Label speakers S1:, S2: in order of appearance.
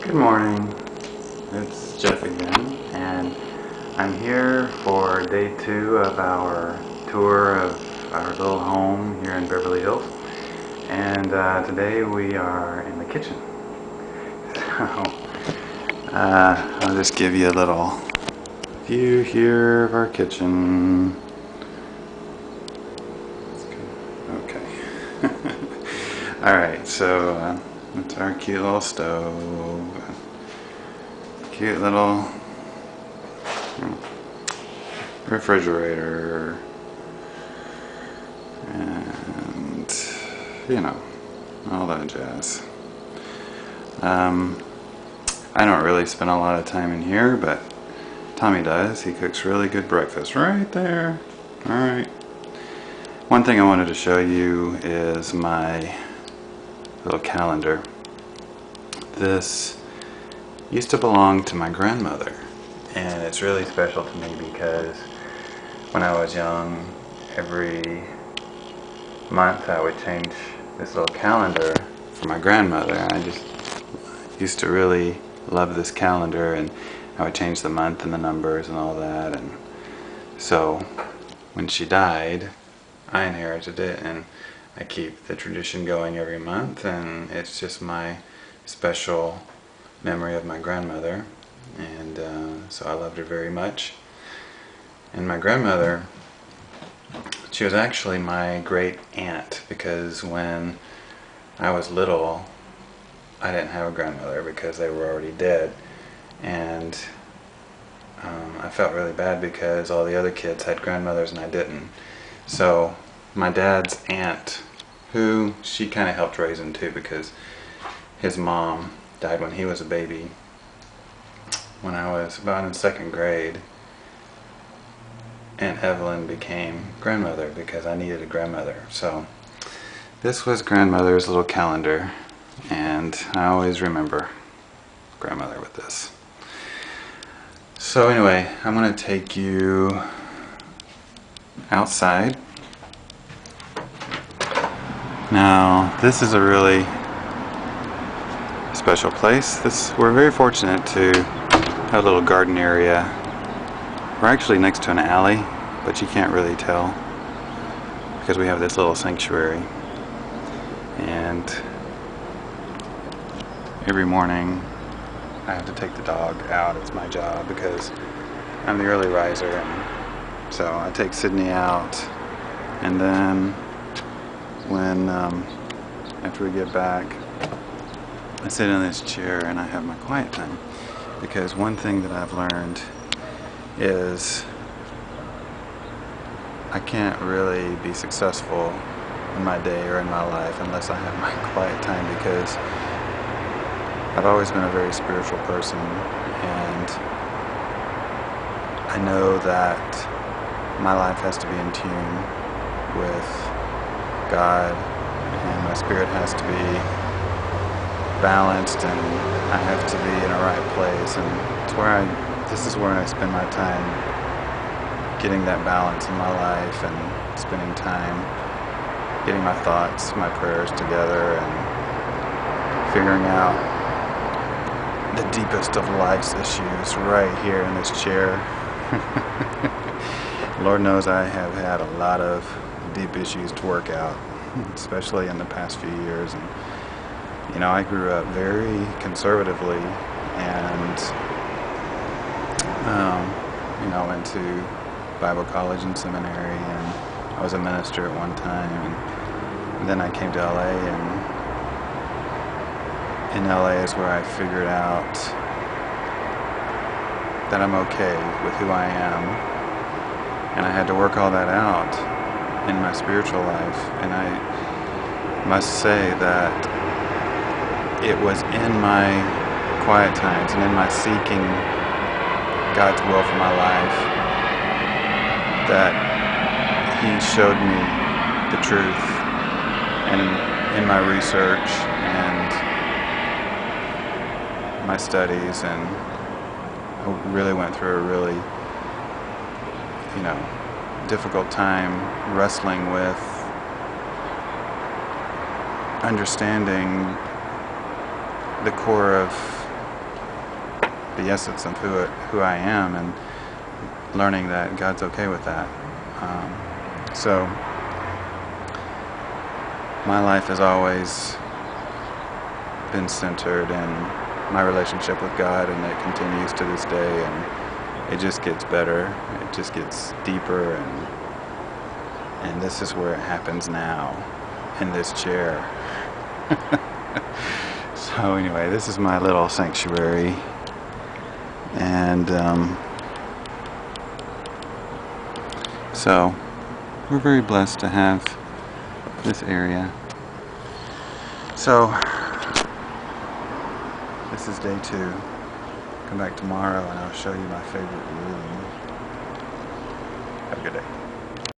S1: Good morning, it's Jeff again, and I'm here for day 2 of our tour of our little home here in Beverly Hills. And today we are in the kitchen. So I'll just give you a little view here of our kitchen. Okay. Alright, so that's our cute little stove. Cute little refrigerator, and all that jazz. I don't really spend a lot of time in here, but Tommy does. He cooks really good breakfast right there. Alright. One thing I wanted to show you is my little calendar. This used to belong to my grandmother, and it's really special to me because when I was young, every month I would change this little calendar for my grandmother. I just used to really love this calendar, and I would change the month and the numbers and all that. And so when she died, I inherited it, and I keep the tradition going every month, and it's just my special memory of my grandmother. And so I loved her very much. And my grandmother, she was actually my great aunt, because when I was little, I didn't have a grandmother because they were already dead. And I felt really bad because all the other kids had grandmothers and I didn't. So my dad's aunt, who she kind of helped raise him too, because his mom died when he was a baby. When I was about in 2nd grade, Aunt Evelyn became grandmother because I needed a grandmother. So this was grandmother's little calendar, and I always remember grandmother with this. So anyway, I'm going to take you outside. Now, this is a really special place. We're very fortunate to have a little garden area. We're actually next to an alley, but you can't really tell because we have this little sanctuary. And every morning I have to take the dog out. It's my job because I'm the early riser, and so I take Sydney out, and then when after we get back, I sit in this chair and I have my quiet time, because one thing that I've learned is I can't really be successful in my day or in my life unless I have my quiet time, because I've always been a very spiritual person, and I know that my life has to be in tune with God, and my spirit has to be balanced, and I have to be in a right place, and this is where I spend my time, getting that balance in my life and spending time getting my thoughts, my prayers together, and figuring out the deepest of life's issues right here in this chair. Lord knows I have had a lot of deep issues to work out, especially in the past few years. And I grew up very conservatively, and went to Bible college and seminary, and I was a minister at one time, and then I came to LA, and in LA is where I figured out that I'm okay with who I am, and I had to work all that out in my spiritual life. And I must say that it was in my quiet times and in my seeking God's will for my life that He showed me the truth, and in my research and my studies, and I really went through a really difficult time wrestling with understanding the core of the essence of who I am, and learning that God's okay with that. So my life has always been centered in my relationship with God, and it continues to this day, and it just gets better. It just gets deeper, and this is where it happens now, in this chair. So anyway, this is my little sanctuary, and so we're very blessed to have this area. So this is day 2. Come back tomorrow and I'll show you my favorite room. Have a good day.